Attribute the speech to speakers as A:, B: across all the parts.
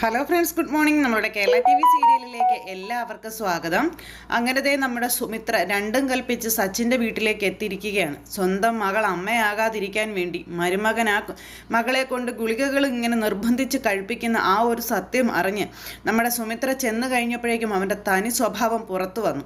A: Hello friends, good morning. നമ്മുടെ Kerala TV സീരിയലിലേക്ക് എല്ലാവർക്കും സ്വാഗതം. അങ്ങനത്തെ നമ്മുടെ സുമിത്ര രണ്ടും കൽപ്പിച്ച് സച്ചിൻ്റെ വീട്ടിലേക്ക് എത്തിയിരിക്കുകയാണ്. സ്വന്തം മകൾ അമ്മയാകാതിരിക്കാൻ വേണ്ടി മകളെ കൊണ്ട് ഗുളികകൾ ഇങ്ങനെ നിർബന്ധിച്ച് കഴിപ്പിക്കുന്ന ആ ഒരു സത്യം അറിഞ്ഞ് നമ്മുടെ സുമിത്ര ചെന്ന് കഴിഞ്ഞപ്പോഴേക്കും അവൻ്റെ തനി സ്വഭാവം പുറത്തു വന്നു.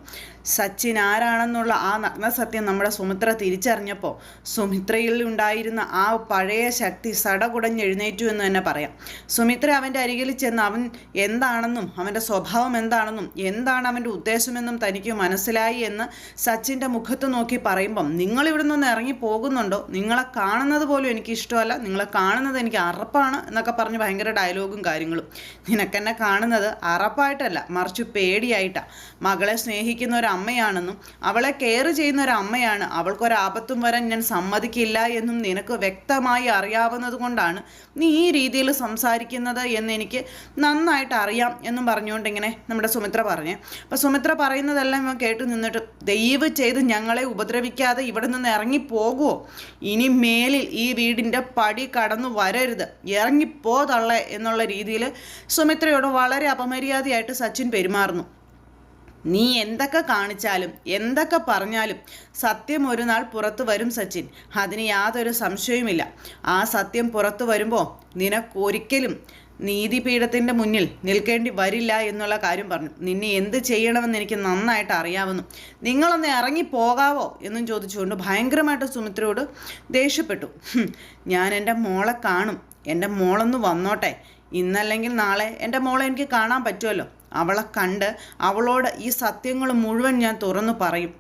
A: സച്ചിൻ ആരാണെന്നുള്ള ആ നഗ്ന സത്യം നമ്മുടെ സുമിത്ര തിരിച്ചറിഞ്ഞപ്പോൾ സുമിത്രയിൽ ഉണ്ടായിരുന്ന ആ പഴയ ശക്തി സടകുടഞ്ഞെഴുന്നേറ്റു എന്ന് തന്നെ പറയാം. സുമിത്ര അവൻ്റെ അരികിൽ ചെന്ന് അവൻ എന്താണെന്നും അവൻ്റെ സ്വഭാവം എന്താണെന്നും എന്താണ് അവൻ്റെ ഉദ്ദേശമെന്നും തനിക്ക് മനസ്സിലായി എന്ന് സച്ചിൻ്റെ മുഖത്ത് നോക്കി പറയുമ്പം, നിങ്ങളിവിടെ നിന്ന് ഇറങ്ങി പോകുന്നുണ്ടോ? നിങ്ങളെ കാണുന്നത് പോലും എനിക്ക് ഇഷ്ടമല്ല, നിങ്ങളെ കാണുന്നത് എനിക്ക് അറപ്പാണ് എന്നൊക്കെ പറഞ്ഞ് ഭയങ്കര ഡയലോഗും കാര്യങ്ങളും. നിനക്കെന്നെ കാണുന്നത് അറപ്പായിട്ടല്ല, മറിച്ച് പേടിയായിട്ടാണ്. മകളെ സ്നേഹിക്കുന്ന ഒരു അമ്മയാണെന്നും അവളെ കെയർ ചെയ്യുന്ന ഒരു അമ്മയാണ്, അവൾക്കൊരാപത്തും വരാൻ ഞാൻ സമ്മതിക്കില്ല എന്നും നിനക്ക് വ്യക്തമായി അറിയാവുന്നത് കൊണ്ടാണ് നീ ഈ രീതിയിൽ സംസാരിക്കുന്നത് എന്ന് എനിക്ക് നന്നായിട്ട് അറിയാം എന്നും പറഞ്ഞുകൊണ്ട് ഇങ്ങനെ നമ്മുടെ സുമിത്ര പറഞ്ഞേ. അപ്പോൾ സുമിത്ര പറയുന്നതെല്ലാം കേട്ട് നിന്നിട്ട്, ദയവ് ചെയ്ത് ഞങ്ങളെ ഉപദ്രവിക്കാതെ ഇവിടെ നിന്ന് ഇറങ്ങിപ്പോകുമോ? ഇനി മേലിൽ ഈ വീടിൻ്റെ പടി കടന്നു വരരുത്, ഇറങ്ങിപ്പോ തള്ളേ എന്നുള്ള രീതിയിൽ സുമിത്രയോട് വളരെ അപമര്യാദയായിട്ട് സച്ചിൻ പെരുമാറുന്നു. നീ എന്തൊക്കെ കാണിച്ചാലും എന്തൊക്കെ പറഞ്ഞാലും സത്യം ഒരു നാൾ പുറത്തു വരും സച്ചിൻ, അതിന് യാതൊരു സംശയവുമില്ല. ആ സത്യം പുറത്തു വരുമ്പോൾ നിനക്കൊരിക്കലും നീതിപീഠത്തിൻ്റെ മുന്നിൽ നിൽക്കേണ്ടി വരില്ല എന്നുള്ള കാര്യം പറഞ്ഞു. നിന്നെ എന്ത് ചെയ്യണമെന്ന് എനിക്ക് നന്നായിട്ട് അറിയാവുന്നു, നിങ്ങളൊന്ന് ഇറങ്ങിപ്പോകാവോ എന്നും ചോദിച്ചുകൊണ്ട് ഭയങ്കരമായിട്ട് സുമിത്രയോട് ദേഷ്യപ്പെട്ടു. ഞാൻ എൻ്റെ മോളെ കാണും, എൻ്റെ മോളൊന്ന് വന്നോട്ടെ, ഇന്നല്ലെങ്കിൽ നാളെ എൻ്റെ മോളെ എനിക്ക് കാണാൻ പറ്റുമല്ലോ. അവളെ കണ്ട് അവളോട് ഈ സത്യങ്ങൾ മുഴുവൻ ഞാൻ തുറന്നു പറയും.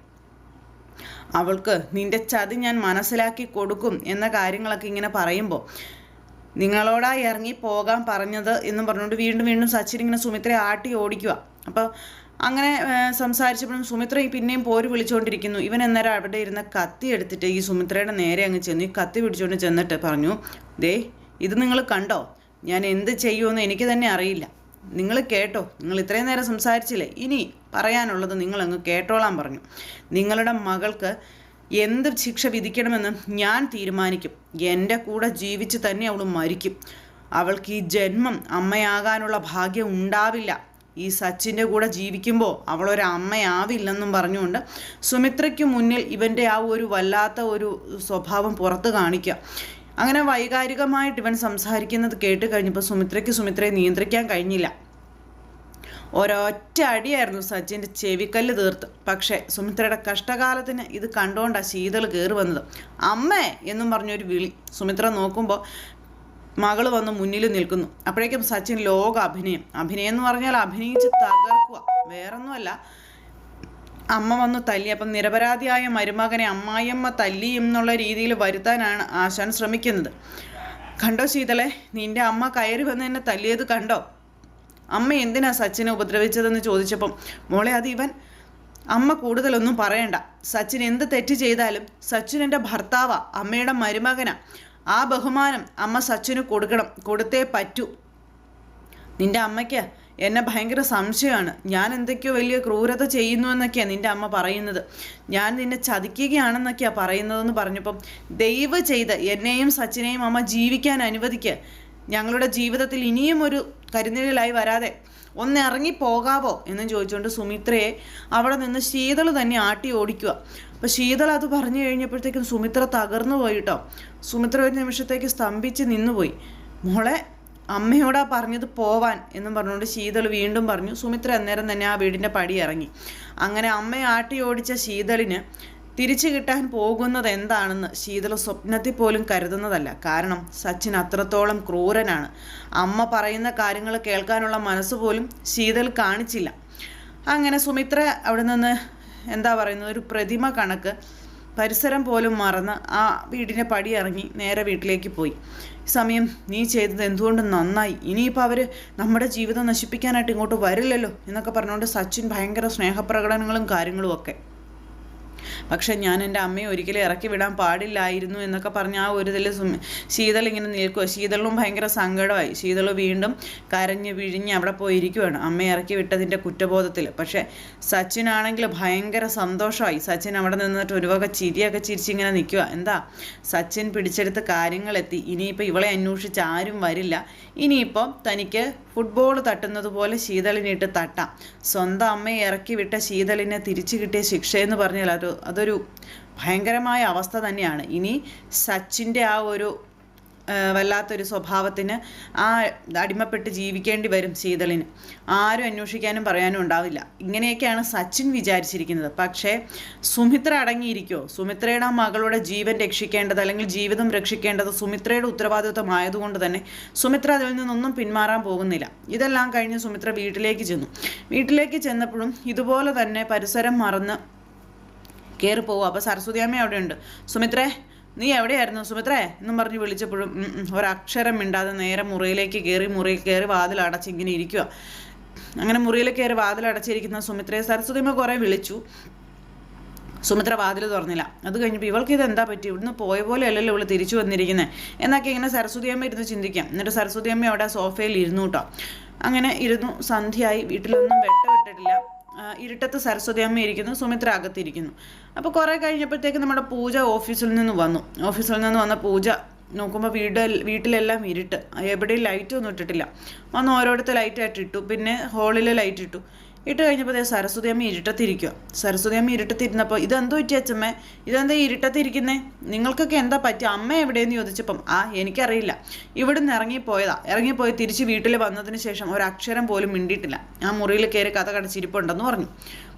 A: അവൾക്ക് നിൻ്റെ ചതി ഞാൻ മനസ്സിലാക്കി കൊടുക്കും എന്ന കാര്യങ്ങളൊക്കെ ഇങ്ങനെ പറയുമ്പോൾ, നിങ്ങളോടാ ഇറങ്ങി പോകാൻ പറഞ്ഞത് എന്നും പറഞ്ഞുകൊണ്ട് വീണ്ടും വീണ്ടും സച്ചിൻ ഇങ്ങനെ സുമിത്രയെ ആട്ടി ഓടിക്കുക. അപ്പോൾ അങ്ങനെ സംസാരിച്ചപ്പോഴും സുമിത്ര പിന്നെയും പോര് വിളിച്ചുകൊണ്ടിരിക്കുന്നു. ഇവൻ അന്നേരം അവിടെ ഇരുന്ന കത്തി എടുത്തിട്ട് ഈ സുമിത്രയുടെ നേരെ അങ്ങ് ചെന്നു. ഈ കത്തി പിടിച്ചുകൊണ്ട് ചെന്നിട്ട് പറഞ്ഞു, ദേ ഇത് നിങ്ങൾ കണ്ടോ, ഞാൻ എന്ത് ചെയ്യുമെന്ന് എനിക്ക് തന്നെ അറിയില്ല, നിങ്ങൾ കേട്ടോ, നിങ്ങൾ ഇത്രയും നേരം സംസാരിച്ചില്ലേ, ഇനി പറയാനുള്ളത് നിങ്ങളങ്ങ് കേട്ടോളാൻ പറഞ്ഞു. നിങ്ങളുടെ മകൾക്ക് എന്ത് ശിക്ഷ വിധിക്കണമെന്ന് ഞാൻ തീരുമാനിക്കും. എൻ്റെ കൂടെ ജീവിച്ച് തന്നെ അവൾ മരിക്കും. അവൾക്ക് ഈ ജന്മം അമ്മയാകാനുള്ള ഭാഗ്യം ഉണ്ടാവില്ല. ഈ സച്ചിൻ്റെ കൂടെ ജീവിക്കുമ്പോൾ അവളൊരു അമ്മയാവില്ലെന്നും പറഞ്ഞുകൊണ്ട് സുമിത്രയ്ക്ക് മുന്നിൽ ഇവൻ്റെ ആ ഒരു വല്ലാത്ത ഒരു സ്വഭാവം പുറത്ത് കാണിക്കുക. അങ്ങനെ വൈകാരികമായിട്ട് ഇവൻ സംസാരിക്കുന്നത് കേട്ട് കഴിഞ്ഞപ്പോൾ സുമിത്രയെ നിയന്ത്രിക്കാൻ കഴിഞ്ഞില്ല. ഒരൊറ്റ അടിയായിരുന്നു സച്ചിൻ്റെ ചെവിക്കല്ല് തീർത്ത്. പക്ഷേ സുമിത്രയുടെ കഷ്ടകാലത്തിന് ഇത് കണ്ടുകൊണ്ടാണ് ശീതൾ കയറി വന്നത്. അമ്മേ എന്നും പറഞ്ഞൊരു വിളി. സുമിത്ര നോക്കുമ്പോൾ മകൾ വന്ന് മുന്നിൽ നിൽക്കുന്നു. അപ്പോഴേക്കും സച്ചിൻ ലോക അഭിനയം എന്ന് പറഞ്ഞാൽ അഭിനയിച്ച് തകർക്കുക, വേറൊന്നുമല്ല. അമ്മ വന്നു തല്ലി. അപ്പം നിരപരാധിയായ മരുമകനെ അമ്മായിയമ്മ തല്ലി എന്നുള്ള രീതിയിൽ വരുത്താനാണ് ആശാൻ ശ്രമിക്കുന്നത്. കണ്ടോ ശീതളെ, നിൻ്റെ അമ്മ കയറി വന്ന് എന്നെ തല്ലിയത് കണ്ടോ? അമ്മ എന്തിനാ സച്ചിനെ ഉപദ്രവിച്ചതെന്ന് ചോദിച്ചപ്പം, മോളെ അത് ഇവൻ, അമ്മ കൂടുതലൊന്നും പറയണ്ട. സച്ചിൻ എന്ത് തെറ്റ് ചെയ്താലും സച്ചിൻ എൻ്റെ ഭർത്താവാ, അമ്മയുടെ മരുമകനാ. ആ ബഹുമാനം അമ്മ സച്ചിന് കൊടുത്തേ പറ്റൂ. നിൻ്റെ അമ്മയ്ക്ക് എന്നെ ഭയങ്കര സംശയമാണ്, ഞാൻ എന്തൊക്കെയോ വലിയ ക്രൂരത ചെയ്യുന്നു എന്നൊക്കെയാണ് നിൻ്റെ അമ്മ പറയുന്നത്, ഞാൻ നിന്നെ ചതിക്കുകയാണെന്നൊക്കെയാണ് പറയുന്നതെന്ന് പറഞ്ഞപ്പം, ദയവ് ചെയ്ത് എന്നെയും സച്ചിനെയും അമ്മ ജീവിക്കാൻ അനുവദിക്കുക. ഞങ്ങളുടെ ജീവിതത്തിൽ ഇനിയും ഒരു കരിനിഴലായി വരാതെ ഒന്ന് ഇറങ്ങിപ്പോകാവോ എന്നും ചോദിച്ചുകൊണ്ട് സുമിത്രയെ അവിടെ നിന്ന് ശീതൾ തന്നെ ആട്ടി ഓടിക്കുക. അപ്പോൾ ശീതൾ അത് പറഞ്ഞു കഴിഞ്ഞപ്പോഴത്തേക്കും സുമിത്ര തകർന്നു പോയിട്ടോ. സുമിത്ര ഒരു നിമിഷത്തേക്ക് സ്തംഭിച്ച് നിന്നുപോയി. മോളെ, അമ്മയോടാ പറഞ്ഞത് പോവാൻ എന്നും പറഞ്ഞുകൊണ്ട് ശീതൾ വീണ്ടും പറഞ്ഞു. സുമിത്ര അന്നേരം തന്നെ ആ വീടിൻ്റെ പടി ഇറങ്ങി. അങ്ങനെ അമ്മയെ ആട്ടി ഓടിച്ച ശീതളിന് തിരിച്ചു കിട്ടാൻ പോകുന്നത് എന്താണെന്ന് ശീതൾ സ്വപ്നത്തിൽ പോലും കരുതുന്നതല്ല. കാരണം സച്ചിൻ അത്രത്തോളം ക്രൂരനാണ്. അമ്മ പറയുന്ന കാര്യങ്ങൾ കേൾക്കാനുള്ള മനസ്സ് പോലും ശീതൾ കാണിച്ചില്ല. അങ്ങനെ സുമിത്ര അവിടെ നിന്ന് എന്താ പറയുന്നത്, ഒരു പ്രതിമ കണക്ക് പരിസരം പോലും മറന്ന് ആ വീടിൻ്റെ പടി ഇറങ്ങി നേരെ വീട്ടിലേക്ക് പോയി. ഈ സമയം നീ ചെയ്തത് എന്തുകൊണ്ട് നന്നായി, ഇനിയിപ്പോൾ അവർ നമ്മുടെ ജീവിതം നശിപ്പിക്കാനായിട്ട് ഇങ്ങോട്ട് വരില്ലല്ലോ എന്നൊക്കെ പറഞ്ഞുകൊണ്ട് സച്ചിൻ ഭയങ്കര സ്നേഹപ്രകടനങ്ങളും കാര്യങ്ങളും ഒക്കെ. പക്ഷെ ഞാൻ എൻ്റെ അമ്മയെ ഒരിക്കലും ഇറക്കി വിടാൻ പാടില്ലായിരുന്നു എന്നൊക്കെ പറഞ്ഞ് ആ ഒരു ഇതിൽ ശീതൾ ഇങ്ങനെ നിൽക്കുക. ശീതളും ഭയങ്കര സങ്കടമായി. ശീതൾ വീണ്ടും കരഞ്ഞ് വിഴിഞ്ഞ് അവിടെ പോയിരിക്കുവാണ് അമ്മയെ ഇറക്കി വിട്ടതിൻ്റെ കുറ്റബോധത്തിൽ. പക്ഷേ സച്ചിനാണെങ്കിൽ ഭയങ്കര സന്തോഷമായി. സച്ചിൻ അവിടെ നിന്നിട്ട് ഒരു വക ചിരിയൊക്കെ ചിരിച്ചിങ്ങനെ നിൽക്കുക. എന്താ, സച്ചിൻ പിടിച്ചെടുത്ത് കാര്യങ്ങളെത്തി. ഇനിയിപ്പോൾ ഇവളെ അന്വേഷിച്ച് ആരും വരില്ല. ഇനിയിപ്പോൾ തനിക്ക് ഫുട്ബോൾ തട്ടുന്നത് പോലെ ശീതളിനിട്ട് തട്ടാം. സ്വന്തം അമ്മയെ ഇറക്കി വിട്ട ശീതളിനെ തിരിച്ചു കിട്ടിയ ശിക്ഷയെന്ന് പറഞ്ഞാൽ അതൊരു ഭയങ്കരമായ അവസ്ഥ തന്നെയാണ്. ഇനി സച്ചിൻ്റെ ആ ഒരു വല്ലാത്തൊരു സ്വഭാവത്തിന് അടിമപ്പെട്ട് ജീവിക്കേണ്ടി വരും ശീതളിന്. ആരും അന്വേഷിക്കാനും പറയാനും ഉണ്ടാവില്ല. ഇങ്ങനെയൊക്കെയാണ് സച്ചിൻ വിചാരിച്ചിരിക്കുന്നത്. പക്ഷേ സുമിത്ര അടങ്ങിയിരിക്കുമോ? സുമിത്രയുടെ മകളുടെ ജീവൻ രക്ഷിക്കേണ്ടത് അല്ലെങ്കിൽ ജീവിതം രക്ഷിക്കേണ്ടത് സുമിത്രയുടെ ഉത്തരവാദിത്വമായതുകൊണ്ട് തന്നെ സുമിത്ര അതിൽ നിന്നൊന്നും പിന്മാറാൻ പോകുന്നില്ല. ഇതെല്ലാം കഴിഞ്ഞ് സുമിത്ര വീട്ടിലേക്ക് ചെന്നു. വീട്ടിലേക്ക് ചെന്നപ്പോഴും ഇതുപോലെ തന്നെ പരിസരം മറന്ന് കയറി പോകും. അപ്പോൾ സരസ്വതി അമ്മ അവിടെയുണ്ട്. സുമിത്രേ, നീ എവിടെയായിരുന്നു സുമിത്രേ എന്നും പറഞ്ഞ് വിളിച്ചപ്പോഴും ഒരക്ഷരം മിണ്ടാതെ നേരെ മുറിയിലേക്ക് മുറിയിൽ കയറി വാതിലടച്ച് ഇങ്ങനെ ഇരിക്കുക. അങ്ങനെ മുറിയിൽ കയറി വാതിലടച്ചിരിക്കുന്ന സുമിത്രയെ സരസ്വതിയമ്മ കുറേ വിളിച്ചു. സുമിത്ര വാതിൽ തുറന്നില്ല. അത് കഴിഞ്ഞപ്പോൾ ഇവൾക്ക് ഇത് എന്താ പറ്റി, ഇവിടുന്ന് പോയ പോലെ അല്ലല്ലോ ഇവൾ തിരിച്ചു വന്നിരിക്കുന്നത് എന്നൊക്കെ ഇങ്ങനെ സരസ്വതിയമ്മ ഇരുന്ന് ചിന്തിക്കാം. എന്നിട്ട് സരസ്വതിയമ്മ അവിടെ സോഫയിൽ ഇരുന്നു കേട്ടോ. അങ്ങനെ ഇരുന്നു. സന്ധ്യയായി. വീട്ടിലൊന്നും വെട്ടമിട്ടിട്ടില്ല. ഇരുട്ടത്ത് സരസ്വതി അമ്മ ഇരിക്കുന്നു, സുമിത്ര അകത്തിരിക്കുന്നു. അപ്പോൾ കുറേ കഴിഞ്ഞപ്പോഴത്തേക്ക് നമ്മുടെ പൂജ ഓഫീസിൽ നിന്ന് വന്ന പൂജ നോക്കുമ്പോൾ വീട്ടിലെല്ലാം ഇരുട്ട്. എവിടെയും ലൈറ്റ് ഒന്നും ഇട്ടിട്ടില്ല. വന്ന് ഓരോരുത്തർ ലൈറ്റായിട്ട് ഇട്ടു. പിന്നെ ഹോളിൽ ലൈറ്റ് ഇട്ടു. ഇട്ട് കഴിഞ്ഞപ്പോൾ സരസ്വതി അമ്മ ഇരുട്ടത്തിരിക്കുക. സരസ്വതി അമ്മ ഇരുട്ടത്തിരുന്നപ്പോൾ ഇതെന്തോ പറ്റി അച്ഛമ്മേ, ഇതെന്താ ഇരുട്ടത്തിരിക്കുന്നേ, നിങ്ങൾക്കൊക്കെ എന്താ പറ്റുക, അമ്മ എവിടെയെന്ന് ചോദിച്ചപ്പം എനിക്കറിയില്ല, ഇവിടുന്ന് ഇറങ്ങിപ്പോയി തിരിച്ച് വീട്ടിൽ വന്നതിന് ശേഷം ഒരക്ഷരം പോലും മിണ്ടിയിട്ടില്ല. ആ മുറിയിൽ കയറി കഥ കടച്ചിരിപ്പുണ്ടെന്ന് പറഞ്ഞു.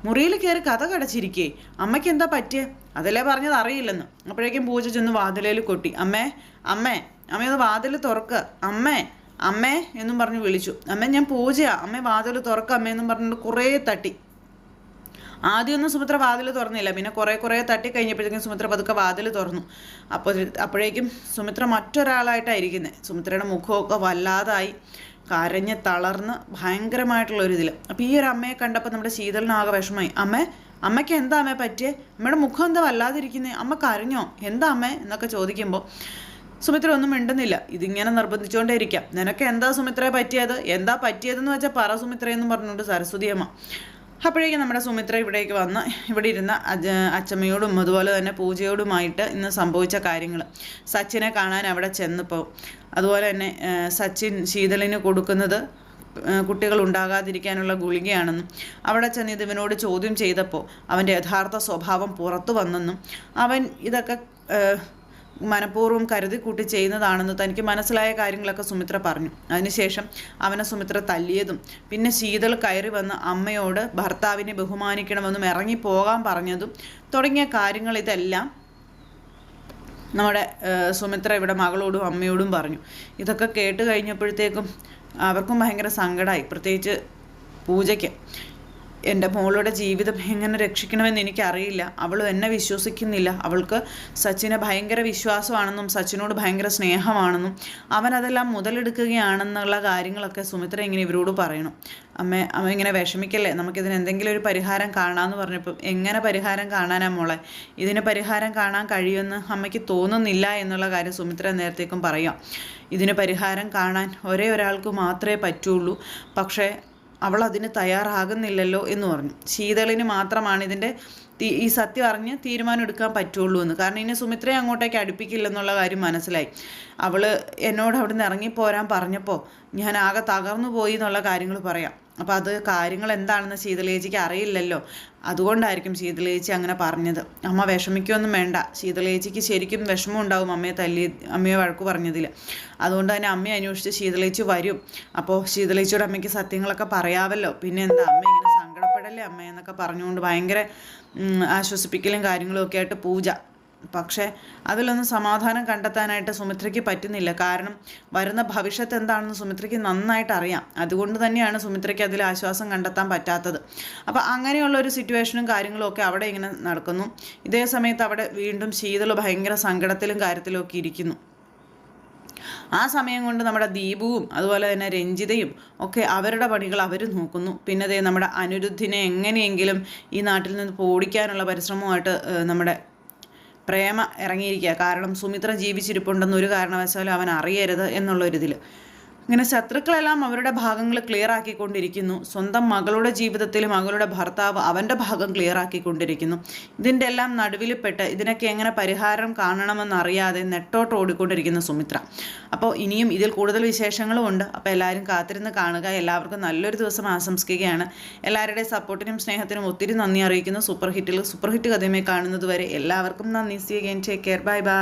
A: മുറിയിൽ കയറി കഥ കടച്ചിരിക്കേ, അമ്മയ്ക്ക് എന്താ പറ്റിയേ, അതല്ലേ പറഞ്ഞത് അറിയില്ലെന്ന്. അപ്പോഴേക്കും പൂജ ചെന്ന് വാതിലേൽ കൊട്ടി. അമ്മയൊന്ന് വാതിൽ തുറക്കുക, അമ്മേ എന്നും പറഞ്ഞ് വിളിച്ചു. അമ്മ ഞാൻ പൂജയാ, അമ്മ വാതിൽ തുറക്കുക അമ്മയെന്നും പറഞ്ഞിട്ട് കുറേ തട്ടി. ആദ്യമൊന്നും സുമിത്ര വാതിൽ തുറന്നില്ല. പിന്നെ കുറേ തട്ടി കഴിഞ്ഞപ്പോഴത്തേക്കും സുമിത്ര പതുക്കെ വാതിൽ തുറന്നു. അപ്പോഴേക്കും സുമിത്ര മറ്റൊരാളായിട്ടായിരിക്കുന്നത്. സുമിത്രയുടെ മുഖമൊക്കെ വല്ലാതായി, കരഞ്ഞ് തളർന്ന് ഭയങ്കരമായിട്ടുള്ളൊരിതിൽ. അപ്പോൾ ഈ ഒരു അമ്മയെ കണ്ടപ്പോൾ നമ്മുടെ ശീതളിനാകെ വിഷമമായി. അമ്മയ്ക്ക് എന്താ അമ്മേ പറ്റിയേ, അമ്മയുടെ മുഖം എന്താ വല്ലാതിരിക്കുന്നത്, അമ്മ കരഞ്ഞോ, എന്താ അമ്മേ എന്നൊക്കെ ചോദിക്കുമ്പോൾ സുമിത്ര ഒന്നും മിണ്ടുന്നില്ല. ഇതിങ്ങനെ നിർബന്ധിച്ചുകൊണ്ടേ ഇരിക്കാം. നിനക്ക് എന്താ സുമിത്രയെ പറ്റിയത്, എന്താ പറ്റിയതെന്ന് വെച്ചാൽ പറ സുമിത്രയെന്നും പറഞ്ഞുകൊണ്ട് സരസ്വതി അമ്മ. അപ്പോഴേക്കും നമ്മുടെ സുമിത്ര ഇവിടേക്ക് വന്ന് ഇവിടെ ഇരുന്ന അച്ചമ്മയോടും അതുപോലെ തന്നെ പൂജയോടുമായിട്ട് ഇന്ന് സംഭവിച്ച കാര്യങ്ങൾ, സച്ചിനെ കാണാൻ അവിടെ ചെന്നപ്പോൾ, അതുപോലെ തന്നെ സച്ചിൻ ശീതളിന് കൊടുക്കുന്നത് കുട്ടികൾ ഉണ്ടാകാതിരിക്കാനുള്ള ഗുളികയാണെന്നും അവിടെ ചെന്ന് ഇവനോട് ചോദ്യം ചെയ്തപ്പോൾ അവൻ്റെ യഥാർത്ഥ സ്വഭാവം പുറത്തു വന്നെന്നും അവൻ ഇതൊക്കെ മനഃപൂർവ്വം കരുതി കൂട്ടി ചെയ്യുന്നതാണെന്ന് തനിക്ക് മനസ്സിലായ കാര്യങ്ങളൊക്കെ സുമിത്ര പറഞ്ഞു. അതിനുശേഷം അവനെ സുമിത്ര തല്ലിയതും പിന്നെ ശീതൾ കയറി വന്ന് അമ്മയോട് ഭർത്താവിനെ ബഹുമാനിക്കണമെന്നും ഇറങ്ങിപ്പോകാൻ പറഞ്ഞതും തുടങ്ങിയ കാര്യങ്ങൾ ഇതെല്ലാം നമ്മുടെ സുമിത്ര ഇവിടെ മകളോടും അമ്മയോടും പറഞ്ഞു. ഇതൊക്കെ കേട്ട് കഴിഞ്ഞപ്പോഴത്തേക്കും അവർക്കും ഭയങ്കര സങ്കടമായി. പ്രത്യേകിച്ച് പൂജയ്ക്ക്. എൻ്റെ മോളുടെ ജീവിതം എങ്ങനെ രക്ഷിക്കണമെന്ന് എനിക്കറിയില്ല, അവൾ എന്നെ വിശ്വസിക്കുന്നില്ല, അവൾക്ക് സച്ചിനെ ഭയങ്കര വിശ്വാസമാണെന്നും സച്ചിനോട് ഭയങ്കര സ്നേഹമാണെന്നും അവനതെല്ലാം മുതലെടുക്കുകയാണെന്നുള്ള കാര്യങ്ങളൊക്കെ സുമിത്ര ഇങ്ങനെ ഇവരോട് പറയണം. അമ്മ ഇങ്ങനെ വിഷമിക്കല്ലേ, നമുക്കിതിന് എന്തെങ്കിലും ഒരു പരിഹാരം കാണാമെന്ന് പറഞ്ഞപ്പം എങ്ങനെ പരിഹാരം കാണാനാ മോളെ, ഇതിന് പരിഹാരം കാണാൻ കഴിയുമെന്ന് അമ്മയ്ക്ക് തോന്നുന്നില്ല എന്നുള്ള കാര്യം സുമിത്ര നേരത്തേക്കും പറയാം. ഇതിന് പരിഹാരം കാണാൻ ഒരേ ഒരാൾക്ക് മാത്രമേ പറ്റുള്ളൂ, പക്ഷേ അവൾ അതിന് തയ്യാറാകുന്നില്ലല്ലോ എന്ന് പറഞ്ഞു. ശീതളിന് മാത്രമാണ് ഇതിൻ്റെ ഈ സത്യം അറിഞ്ഞ് തീരുമാനം എടുക്കാൻ പറ്റുള്ളൂ എന്ന്. കാരണം ഇനി സുമിത്രയെ അങ്ങോട്ടേക്ക് അടുപ്പിക്കില്ലെന്നുള്ള കാര്യം മനസ്സിലായി. അവൾ എന്നോട് അവിടെ നിന്ന് ഇറങ്ങിപ്പോരാൻ പറഞ്ഞപ്പോൾ ഞാൻ ആകെ തകർന്നു പോയി എന്നുള്ള കാര്യങ്ങൾ പറയാം. അപ്പോൾ അത് കാര്യങ്ങൾ എന്താണെന്ന് ശീതളേച്ചിക്ക് അറിയില്ലല്ലോ, അതുകൊണ്ടായിരിക്കും ശീതളേച്ചി അങ്ങനെ പറഞ്ഞത്. അമ്മ വിഷമിക്കുകയൊന്നും വേണ്ട, ശീതളേച്ചിക്ക് ശരിക്കും വിഷമം ഉണ്ടാവും അമ്മയെ വഴക്ക് പറഞ്ഞതിൽ. അതുകൊണ്ട് തന്നെ അമ്മയെ അന്വേഷിച്ച് ശീതളേച്ചി വരും. അപ്പോൾ ശീതളേച്ചിയോട് അമ്മയ്ക്ക് സത്യങ്ങളൊക്കെ പറയാമല്ലോ, പിന്നെ എന്താ അമ്മ ഇങ്ങനെ സങ്കടപ്പെടല്ലേ അമ്മ എന്നൊക്കെ പറഞ്ഞുകൊണ്ട് ഭയങ്കര ആശ്വസിപ്പിക്കലും കാര്യങ്ങളും ഒക്കെ ആയിട്ട് പൂജ. പക്ഷേ അതിലൊന്നും സമാധാനം കണ്ടെത്താനായിട്ട് സുമിത്രയ്ക്ക് പറ്റുന്നില്ല. കാരണം വരുന്ന ഭവിഷ്യത്ത് എന്താണെന്ന് സുമിത്രയ്ക്ക് നന്നായിട്ട് അറിയാം. അതുകൊണ്ട് തന്നെയാണ് സുമിത്രയ്ക്ക് അതിൽ ആശ്വാസം കണ്ടെത്താൻ പറ്റാത്തത്. അപ്പോൾ അങ്ങനെയുള്ളൊരു സിറ്റുവേഷനും കാര്യങ്ങളും ഒക്കെ അവിടെ ഇങ്ങനെ നടക്കുന്നു. ഇതേ സമയത്ത് അവിടെ വീണ്ടും ശീതൾ ഭയങ്കര സങ്കടത്തിലും കാര്യത്തിലും ഒക്കെ ഇരിക്കുന്നു. ആ സമയം കൊണ്ട് നമ്മുടെ ദീപുവും അതുപോലെ തന്നെ രഞ്ജിതയും ഒക്കെ അവരുടെ പണികൾ അവർ നോക്കുന്നു. പിന്നെ ദേ നമ്മുടെ അനിരുദ്ധിനെ എങ്ങനെയെങ്കിലും ഈ നാട്ടിൽ നിന്ന് ഓടിക്കാനുള്ള പരിശ്രമമായിട്ട് നമ്മുടെ പ്രേമ ഇറങ്ങിയിരിക്കുക. കാരണം സുമിത്ര ജീവിച്ചിരിപ്പുണ്ടെന്ന് ഒരു കാരണവശാലും അവൻ അറിയരുത് എന്നുള്ളൊരിതിൽ ഇങ്ങനെ ശത്രുക്കളെല്ലാം അവരുടെ ഭാഗങ്ങൾ ക്ലിയർ ആക്കിക്കൊണ്ടിരിക്കുന്നു. സ്വന്തം മകളുടെ ജീവിതത്തിൽ മകളുടെ ഭർത്താവ് അവൻ്റെ ഭാഗം ക്ലിയർ ആക്കിക്കൊണ്ടിരിക്കുന്നു. ഇതിൻ്റെ എല്ലാം നടുവിൽ പെട്ട് ഇതിനൊക്കെ എങ്ങനെ പരിഹാരം കാണണമെന്നറിയാതെ നെട്ടോട്ട് ഓടിക്കൊണ്ടിരിക്കുന്ന സുമിത്ര. അപ്പോൾ ഇനിയും ഇതിൽ കൂടുതൽ വിശേഷങ്ങളും ഉണ്ട്. അപ്പോൾ എല്ലാവരും കാത്തിരുന്ന് കാണുക. എല്ലാവർക്കും നല്ലൊരു ദിവസം ആശംസിക്കുകയാണ്. എല്ലാവരുടെയും സപ്പോർട്ടിനും സ്നേഹത്തിനും ഒത്തിരി നന്ദി അറിയിക്കുന്നു. സൂപ്പർ ഹിറ്റ് കഥയുമായി കാണുന്നത് വരെ എല്ലാവർക്കും നന്ദി. See again. Take care. Bye by.